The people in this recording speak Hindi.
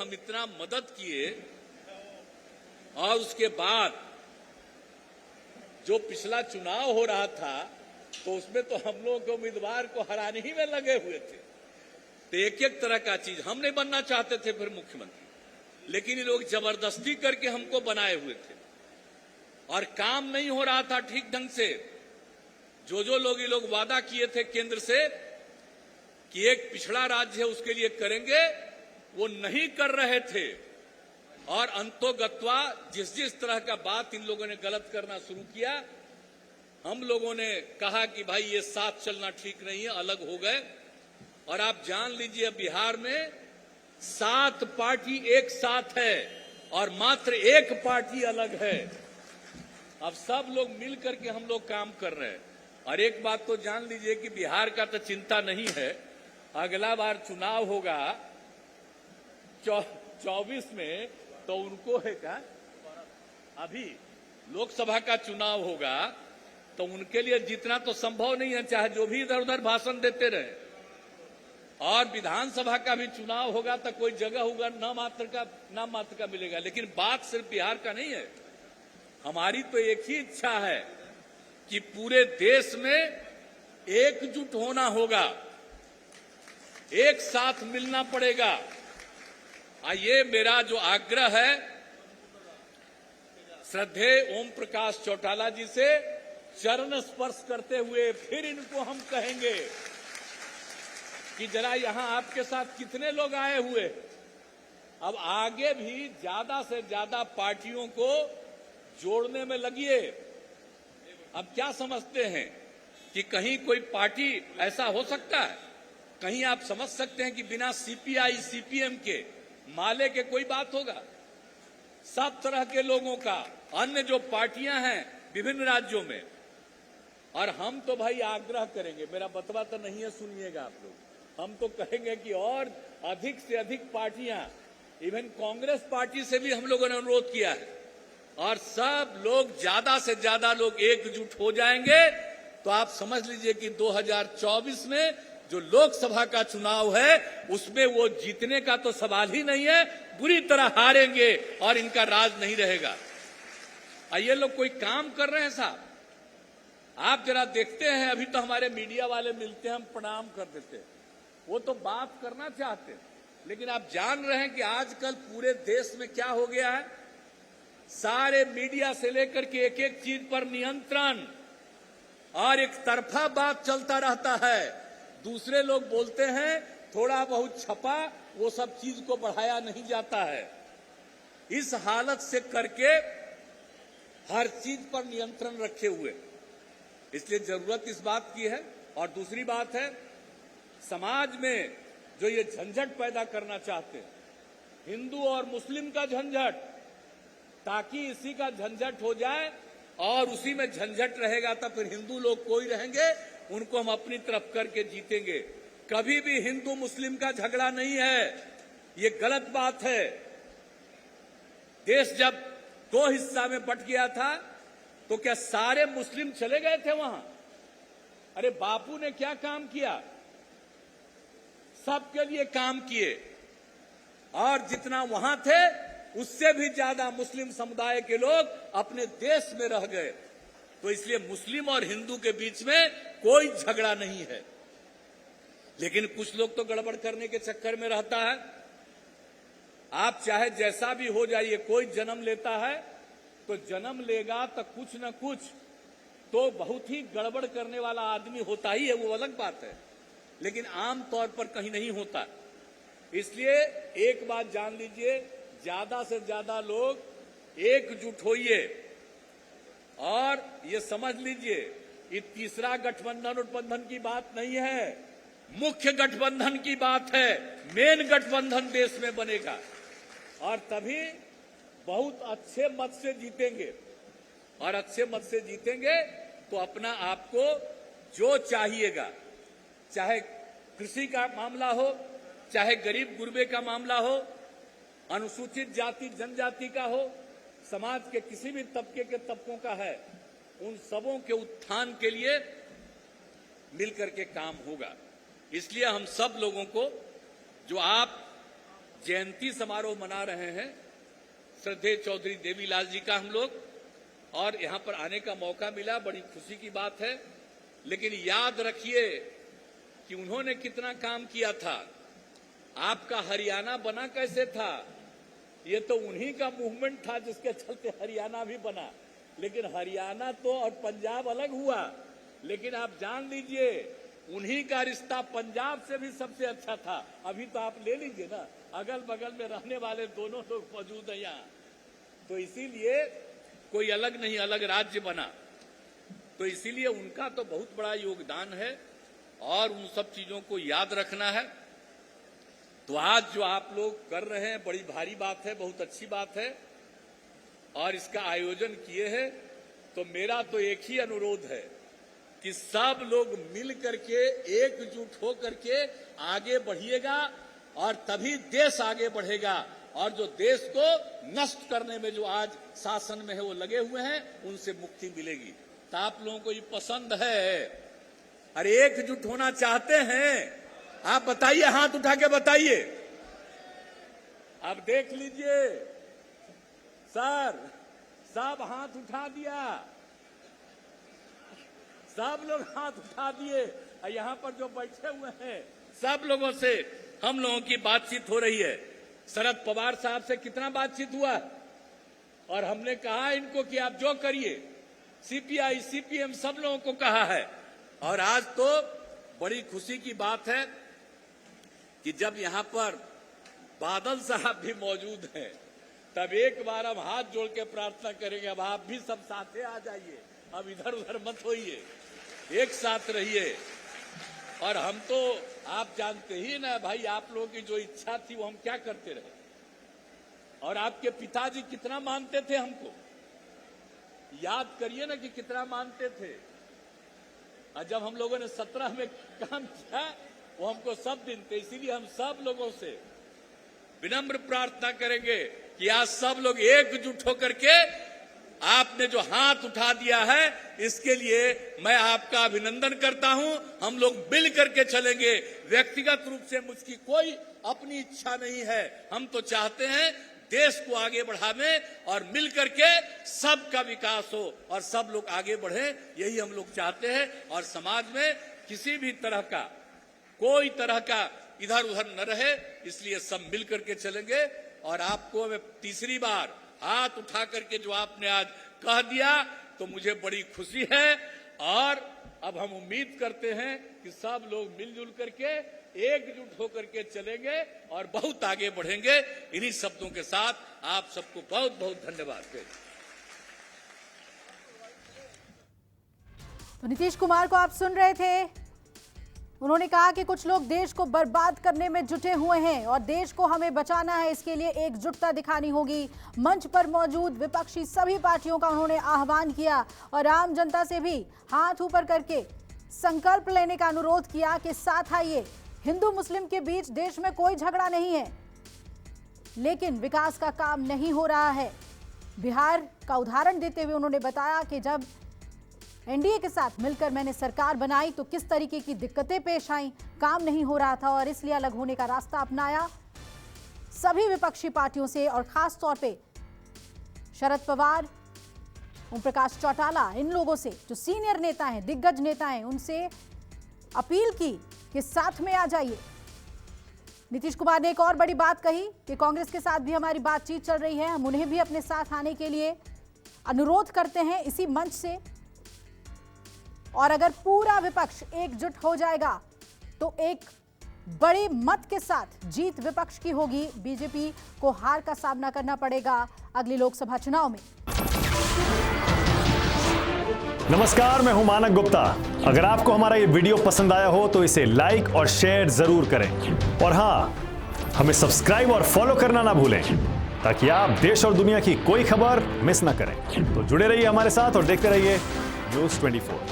हम इतना मदद किए और उसके बाद जो पिछला चुनाव हो रहा था तो उसमें तो हम लोग के उम्मीदवार को हराने ही में लगे हुए थे। तो एक एक तरह का चीज हम नहीं बनना चाहते थे फिर मुख्यमंत्री, लेकिन ये लोग जबरदस्ती करके हमको बनाए हुए थे और काम नहीं हो रहा था ठीक ढंग से। जो लोग ये लोग वादा किए थे केंद्र से कि एक पिछड़ा राज्य है उसके लिए करेंगे, वो नहीं कर रहे थे और अंतोगत्वा जिस तरह का बात इन लोगों ने गलत करना शुरू किया, हम लोगों ने कहा कि भाई ये साथ चलना ठीक नहीं है, अलग हो गए। और आप जान लीजिए बिहार में 7 पार्टी एक साथ है और मात्र 1 पार्टी अलग है। अब सब लोग मिल करके हम लोग काम कर रहे हैं। और एक बात तो जान लीजिए कि बिहार का तो चिंता नहीं है, अगला बार चुनाव होगा 24 में तो उनको है क्या, अभी लोकसभा का चुनाव होगा तो उनके लिए जीतना तो संभव नहीं है, चाहे जो भी इधर उधर भाषण देते रहे। और विधानसभा का भी चुनाव होगा तो कोई जगह होगा नाम मात्र का मिलेगा। लेकिन बात सिर्फ बिहार का नहीं है, हमारी तो एक ही इच्छा है कि पूरे देश में एकजुट होना होगा, एक साथ मिलना पड़ेगा। ये मेरा जो आग्रह है श्रद्धेय ओम प्रकाश चौटाला जी से चरण स्पर्श करते हुए फिर इनको हम कहेंगे कि जरा यहां आपके साथ कितने लोग आए हुए। अब आगे भी ज्यादा से ज्यादा पार्टियों को जोड़ने में लगिए। अब क्या समझते हैं कि कहीं कोई पार्टी ऐसा हो सकता है, कहीं आप समझ सकते हैं कि बिना सीपीआई सीपीएम के माले के कोई बात होगा? सब तरह के लोगों का, अन्य जो पार्टियां हैं विभिन्न राज्यों में। और हम तो भाई आग्रह करेंगे, मेरा बतवा तो नहीं है, सुनिएगा आप लोग, हम तो कहेंगे कि और अधिक से अधिक पार्टियां, इवन कांग्रेस पार्टी से भी हम लोगों ने अनुरोध किया है, और सब लोग ज्यादा से ज्यादा लोग एकजुट हो जाएंगे तो आप समझ लीजिए कि 2024 में जो लोकसभा का चुनाव है उसमें वो जीतने का तो सवाल ही नहीं है, बुरी तरह हारेंगे और इनका राज नहीं रहेगा। ये लोग कोई काम कर रहे हैं साहब, आप जरा देखते हैं, अभी तो हमारे मीडिया वाले मिलते हैं, हम प्रणाम कर देते हैं, वो तो बात करना चाहते हैं। लेकिन आप जान रहे हैं कि आजकल पूरे देश में क्या हो गया है, सारे मीडिया से लेकर के एक एक चीज पर नियंत्रण और एक तरफा बात चलता रहता है। दूसरे लोग बोलते हैं, थोड़ा बहुत छपा, वो सब चीज को बढ़ाया नहीं जाता है। इस हालत से करके हर चीज पर नियंत्रण रखे हुए, इसलिए जरूरत इस बात की है। और दूसरी बात है, समाज में जो ये झंझट पैदा करना चाहते हैं, हिंदू और मुस्लिम का झंझट, ताकि इसी का झंझट हो जाए और उसी में झंझट रहेगा तो फिर हिंदू लोग कोई रहेंगे, उनको हम अपनी तरफ करके जीतेंगे। कभी भी हिंदू मुस्लिम का झगड़ा नहीं है, ये गलत बात है। देश जब 2 हिस्सा में बंट गया था तो क्या सारे मुस्लिम चले गए थे वहां? अरे बापू ने क्या काम किया, सबके लिए काम किए, और जितना वहां थे उससे भी ज्यादा मुस्लिम समुदाय के लोग अपने देश में रह गए। तो इसलिए मुस्लिम और हिंदू के बीच में कोई झगड़ा नहीं है। लेकिन कुछ लोग तो गड़बड़ करने के चक्कर में रहता है। आप चाहे जैसा भी हो जाइए, कोई जन्म लेता है तो जन्म लेगा तो कुछ न कुछ तो बहुत ही गड़बड़ करने वाला आदमी होता ही है, वो अलग बात है, लेकिन आम तौर पर कहीं नहीं होता। इसलिए एक बात जान लीजिए, ज्यादा से ज्यादा लोग एकजुट होइए और ये समझ लीजिए, ये तीसरा गठबंधन उठबंधन की बात नहीं है, मुख्य गठबंधन की बात है। मेन गठबंधन देश में बनेगा और तभी बहुत अच्छे मत से जीतेंगे, और अच्छे मत से जीतेंगे तो अपना आपको जो चाहिएगा, चाहे कृषि का मामला हो, चाहे गरीब गुरबे का मामला हो, अनुसूचित जाति जनजाति का हो, समाज के किसी भी तबके के तबकों का है, उन सबों के उत्थान के लिए मिलकर के काम होगा। इसलिए हम सब लोगों को, जो आप जयंती समारोह मना रहे हैं श्रद्धेय चौधरी देवीलाल जी का हम लोग, और यहां पर आने का मौका मिला, बड़ी खुशी की बात है। लेकिन याद रखिए कि उन्होंने कितना काम किया था। आपका हरियाणा बना कैसे था? ये तो उन्हीं का मूवमेंट था जिसके चलते हरियाणा भी बना। लेकिन हरियाणा तो और पंजाब अलग हुआ, लेकिन आप जान लीजिए उन्हीं का रिश्ता पंजाब से भी सबसे अच्छा था। अभी तो आप ले लीजिए ना, अगल बगल में रहने वाले दोनों लोग मौजूद हैं यहाँ। तो इसीलिए कोई अलग नहीं, अलग राज्य बना। तो इसीलिए उनका तो बहुत बड़ा योगदान है और उन सब चीजों को याद रखना है। तो आज जो आप लोग कर रहे हैं बड़ी भारी बात है, बहुत अच्छी बात है और इसका आयोजन किए हैं। तो मेरा तो एक ही अनुरोध है कि सब लोग मिल करके एकजुट हो करके आगे बढ़िएगा और तभी देश आगे बढ़ेगा। और जो देश को नष्ट करने में जो आज शासन में है वो लगे हुए हैं, उनसे मुक्ति मिलेगी। तो आप लोगों को ये पसंद है? अरे एकजुट होना चाहते हैं? आप बताइए, हाथ उठा के बताइए। अब देख लीजिए सर, सब हाथ उठा दिया, सब लोग हाथ उठा दिए। यहां पर जो बैठे हुए हैं सब लोगों से हम लोगों की बातचीत हो रही है। शरद पवार साहब से कितना बातचीत हुआ और हमने कहा इनको कि आप जो करिए, सीपीआई सीपीएम सब लोगों को कहा है। और आज तो बड़ी खुशी की बात है कि जब यहां पर बादल साहब भी मौजूद हैं, तब एक बार हम हाथ जोड़ के प्रार्थना करेंगे, अब आप भी सब साथे आ जाइए, अब इधर उधर मत होइए, एक साथ रहिए। और हम तो आप जानते ही ना भाई, आप लोगों की जो इच्छा थी वो हम क्या करते रहे। और आपके पिताजी कितना मानते थे हमको, याद करिए ना कि कितना मानते थे। और जब हम लोगों ने 17 में काम किया वो हमको सब दिन थे। इसीलिए हम सब लोगों से विनम्र प्रार्थना करेंगे कि आज सब लोग एकजुट होकर के आपने जो हाथ उठा दिया है इसके लिए मैं आपका अभिनंदन करता हूं। हम लोग मिल करके चलेंगे। व्यक्तिगत रूप से मुझकी कोई अपनी इच्छा नहीं है। हम तो चाहते हैं देश को आगे बढ़ावे और मिल करके सबका विकास हो और सब लोग आगे बढ़े, यही हम लोग चाहते हैं। और समाज में किसी भी तरह का कोई तरह का इधर उधर न रहे, इसलिए सब मिल करके चलेंगे। और आपको मैं तीसरी बार हाथ उठा करके जो आपने आज कह दिया तो मुझे बड़ी खुशी है। और अब हम उम्मीद करते हैं कि सब लोग मिलजुल करके एकजुट होकर के चलेंगे और बहुत आगे बढ़ेंगे। इन्हीं शब्दों के साथ आप सबको बहुत बहुत धन्यवाद। तो नीतीश कुमार को आप सुन रहे थे। उन्होंने कहा कि कुछ लोग देश को बर्बाद करने में जुटे हुए हैं और देश को हमें बचाना है, इसके लिए एकजुटता दिखानी होगी। मंच पर मौजूद विपक्षी सभी पार्टियों का उन्होंने आह्वान किया और आम जनता से भी हाथ ऊपर करके संकल्प लेने का अनुरोध किया कि साथ आइए। हिंदू मुस्लिम के बीच देश में कोई झगड़ा नहीं है, लेकिन विकास का काम नहीं हो रहा है। बिहार का उदाहरण देते हुए उन्होंने बताया कि जब एनडीए के साथ मिलकर मैंने सरकार बनाई तो किस तरीके की दिक्कतें पेश आईं, काम नहीं हो रहा था और इसलिए अलग होने का रास्ता अपनाया। सभी विपक्षी पार्टियों से और खास तौर पे शरद पवार, ओम प्रकाश चौटाला, इन लोगों से जो सीनियर नेता हैं, दिग्गज नेता हैं, उनसे अपील की कि साथ में आ जाइए। नीतीश कुमार ने एक और बड़ी बात कही कि कांग्रेस के साथ भी हमारी बातचीत चल रही है, हम उन्हें भी अपने साथ आने के लिए अनुरोध करते हैं इसी मंच से। और अगर पूरा विपक्ष एकजुट हो जाएगा तो एक बड़े मत के साथ जीत विपक्ष की होगी। बीजेपी को हार का सामना करना पड़ेगा अगले लोकसभा चुनाव में। नमस्कार, मैं हूं मानक गुप्ता। अगर आपको हमारा ये वीडियो पसंद आया हो तो इसे लाइक और शेयर जरूर करें। और हां, हमें सब्सक्राइब और फॉलो करना ना भूलें ताकि आप देश और दुनिया की कोई खबर मिस ना करें। तो जुड़े रहिए हमारे साथ और देखते रहिए न्यूज़ 24।